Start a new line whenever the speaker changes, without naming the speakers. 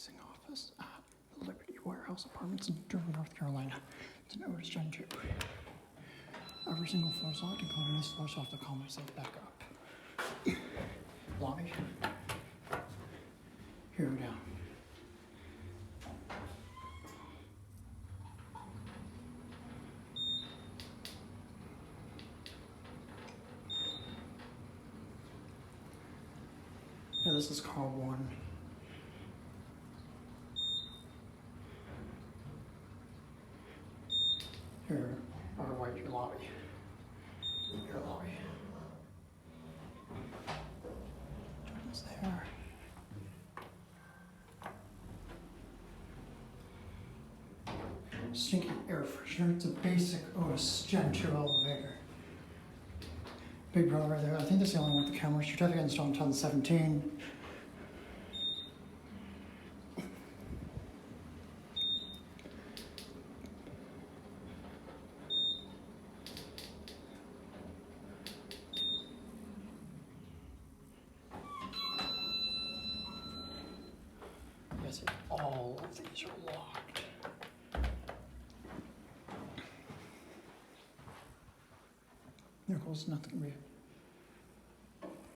leasing office at the Liberty Warehouse Apartments in Durham, North Carolina. It's an Otis Gen2. Every single floor is locked, including this floor, so I have to call myself back up. Lobby. Here we go. Yeah, this is car 1. Here, or wait, your lobby. Your lobby. Jordan's there. Stinky air freshener. It's a basic Otis Gen2 elevator. Big brother right there. I think that's the only one with the camera. Certificate installed in 2017. Yes, all of these are locked. There goes nothing.